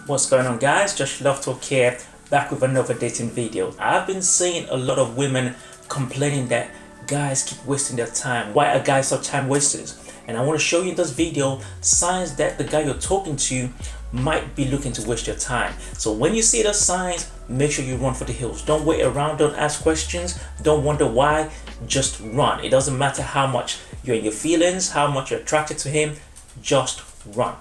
What's going on, guys? Josh Love Talk here, back with another dating video. I've been seeing a lot of women complaining that guys keep wasting their time. Why are guys such time wasters? And I want to show you in this video signs that the guy you're talking to might be looking to waste your time. So when you see those signs, make sure you run for the hills. Don't wait around, don't ask questions, don't wonder why, just run. It doesn't matter how much you're in your feelings, how much you're attracted to him, just run.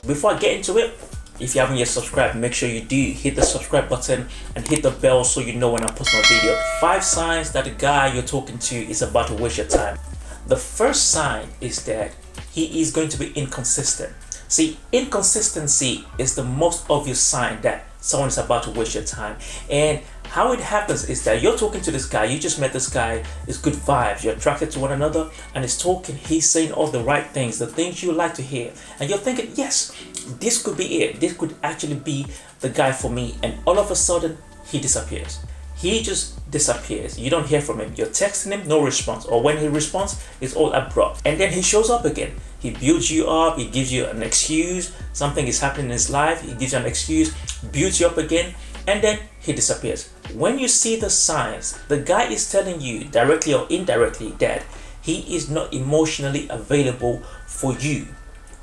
Before I get into it, if you haven't yet subscribed, make sure you do hit the subscribe button and hit the bell so you know when I post my video. 5 signs that the guy you're talking to is about to waste your time. The first sign is that he is going to be inconsistent. See, inconsistency is the most obvious sign that someone is about to waste your time. And how it happens is that you're talking to this guy, you just met this guy, it's good vibes, you're attracted to one another, and he's saying all the right things, the things you like to hear. And you're thinking, yes, this could be it. This could actually be the guy for me. And all of a sudden, he disappears. He just disappears. You don't hear from him. You're texting him, no response. Or when he responds, it's all abrupt. And then he shows up again. He builds you up. He gives you an excuse. Something is happening in his life. He gives you an excuse, builds you up again, and then he disappears. When you see the signs, the guy is telling you directly or indirectly that he is not emotionally available for you.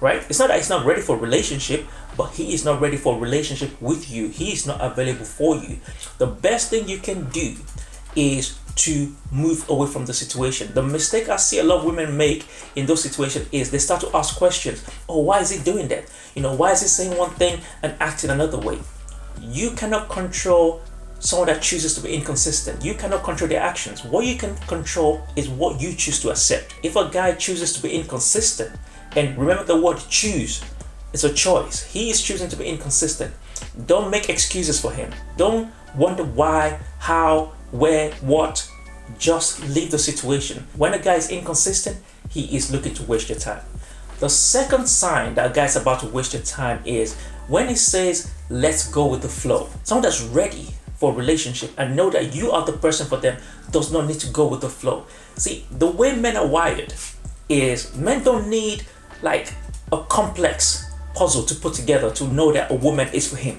Right? It's not that he's not ready for a relationship, but he is not ready for a relationship with you. He is not available for you. The best thing you can do is to move away from the situation. The mistake I see a lot of women make in those situations is they start to ask questions. Oh, why is he doing that? Why is he saying one thing and acting another way? You cannot control someone that chooses to be inconsistent. You cannot control their actions. What you can control is what you choose to accept. If a guy chooses to be inconsistent, and remember the word choose, it's a choice. He is choosing to be inconsistent. Don't make excuses for him. Don't wonder why, how, where, what. Just leave the situation. When a guy is inconsistent, he is looking to waste your time. The second sign that a guy is about to waste your time is when he says, let's go with the flow. Someone that's ready for a relationship and know that you are the person for them does not need to go with the flow. See, the way men are wired is men don't need like a complex puzzle to put together to know that a woman is for him.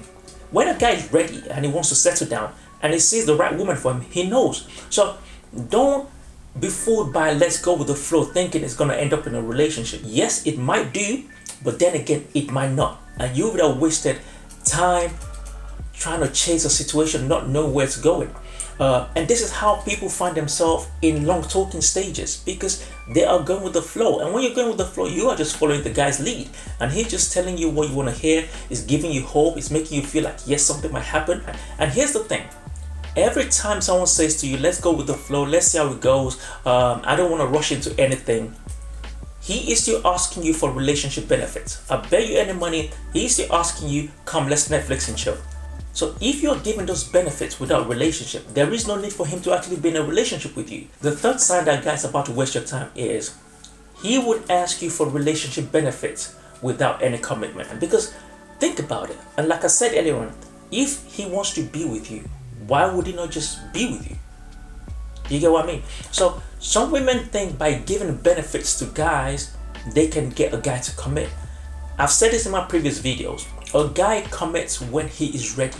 When a guy is ready and he wants to settle down and he sees the right woman for him, he knows. So don't be fooled by let's go with the flow thinking it's going to end up in a relationship. Yes, it might do, but then again, it might not. And you would have wasted time trying to chase a situation, not know where it's going. And this is how people find themselves in long talking stages, because they are going with the flow. And when you're going with the flow, you are just following the guy's lead, and he's just telling you what you want to hear, is giving you hope, is making you feel like yes, something might happen. And here's the thing, every time someone says to you, let's go with the flow, let's see how it goes, I don't want to rush into anything, he is still asking you for relationship benefits. I bet you any money he is still asking you, come, let's Netflix and chill. So if you're given those benefits without relationship, there is no need for him to actually be in a relationship with you. The third sign that guy's about to waste your time is he would ask you for relationship benefits without any commitment. Because think about it, and like I said earlier on, if he wants to be with you, why would he not just be with you? You get what I mean? So some women think by giving benefits to guys, they can get a guy to commit. I've said this in my previous videos. A guy commits when he is ready.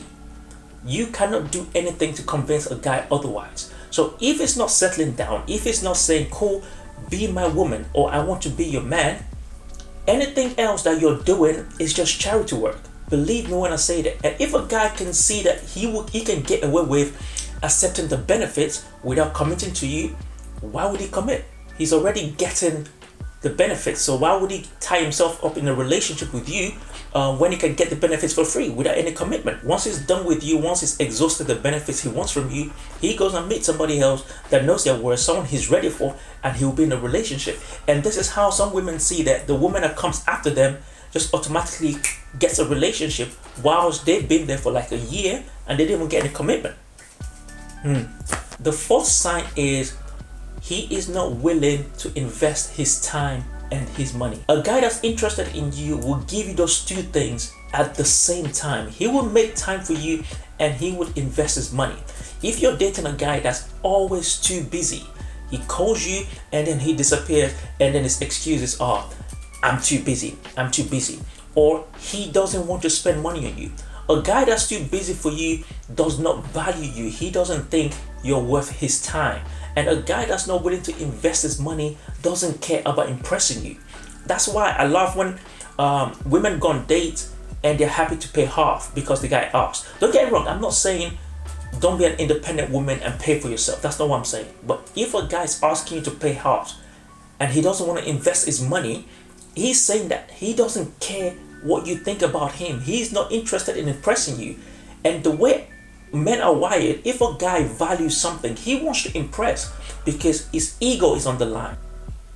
You cannot do anything to convince a guy otherwise. So if it's not settling down, if it's not saying, cool, be my woman, or I want to be your man, anything else that you're doing is just charity work. Believe me when I say that. And if a guy can see that he can get away with accepting the benefits without committing to you, why would he commit? He's already getting the benefits, so why would he tie himself up in a relationship with you when he can get the benefits for free without any commitment? Once he's done with you, once he's exhausted the benefits he wants from you, he goes and meets somebody else that knows their worth, someone he's ready for, and he'll be in a relationship. And this is how some women see that the woman that comes after them just automatically gets a relationship whilst they've been there for like a year and they didn't even get any commitment. The fourth sign is he is not willing to invest his time and his money. A guy that's interested in you will give you those two things at the same time. He will make time for you and he will invest his money. If you're dating a guy that's always too busy, He calls you and then he disappears, and then his excuses are, I'm too busy, I'm too busy. Or he doesn't want to spend money on you. A guy that's too busy for you does not value you. He doesn't think you're worth his time. And a guy that's not willing to invest his money doesn't care about impressing you. That's why I love when women go on dates and they're happy to pay half because the guy asks. Don't get me wrong, I'm not saying don't be an independent woman and pay for yourself. That's not what I'm saying. But if a guy's asking you to pay half and he doesn't want to invest his money, he's saying that he doesn't care what you think about him. He's not interested in impressing you. And the way men are wired, if a guy values something, he wants to impress because his ego is on the line.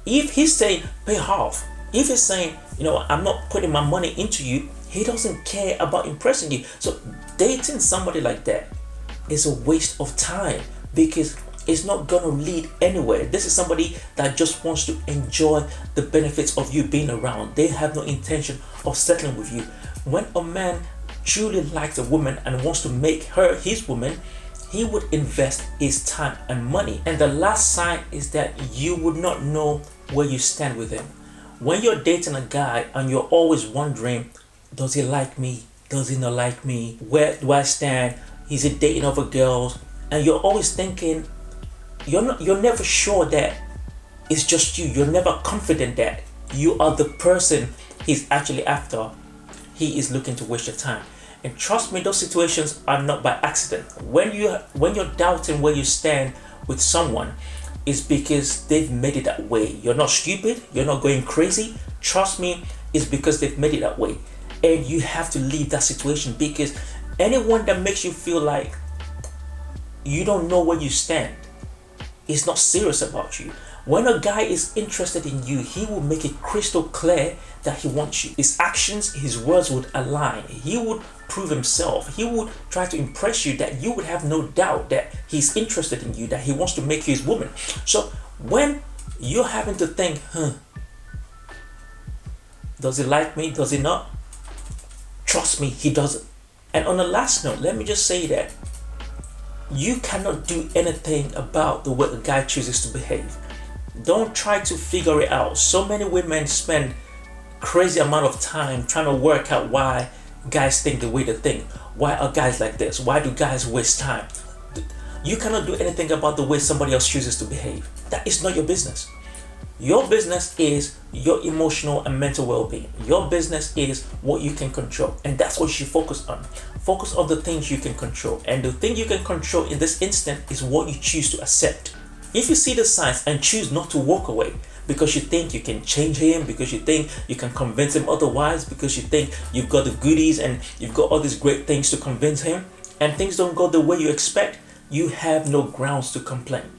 If he's saying pay half, if he's saying, I'm not putting my money into you, he doesn't care about impressing you. So dating somebody like that is a waste of time because it's not going to lead anywhere. This is somebody that just wants to enjoy the benefits of you being around. They have no intention of settling with you. When a man truly likes a woman and wants to make her his woman, he would invest his time and money. And the last sign is that you would not know where you stand with him. When you're dating a guy and you're always wondering, does he like me? Does he not like me? Where do I stand? Is he dating other girls? And you're always thinking, you're never sure that it's just you. You're never confident that you are the person he's actually after. He is looking to waste your time. And trust me, those situations are not by accident. When you're doubting where you stand with someone, it's because they've made it that way. You're not stupid, you're not going crazy. Trust me, it's because they've made it that way. And you have to leave that situation, because anyone that makes you feel like you don't know where you stand is not serious about you. When a guy is interested in you, he will make it crystal clear that he wants you. His actions, his words would align. He would prove himself. He would try to impress you that you would have no doubt that he's interested in you, that he wants to make you his woman. So when you're having to think, does he like me? Does he not? Trust me, he doesn't. And on the last note, let me just say that you cannot do anything about the way a guy chooses to behave. Don't try to figure it out. So many women spend crazy amount of time trying to work out why guys think the way they think. Why are guys like this? Why do guys waste time? You cannot do anything about the way somebody else chooses to behave. That is not your business. Your business is your emotional and mental well-being. Your business is what you can control, and that's what you should focus on. Focus on the things you can control, and the thing you can control in this instant is what you choose to accept. If you see the signs and choose not to walk away because you think you can change him, because you think you can convince him otherwise, because you think you've got the goodies and you've got all these great things to convince him, and things don't go the way you expect, you have no grounds to complain.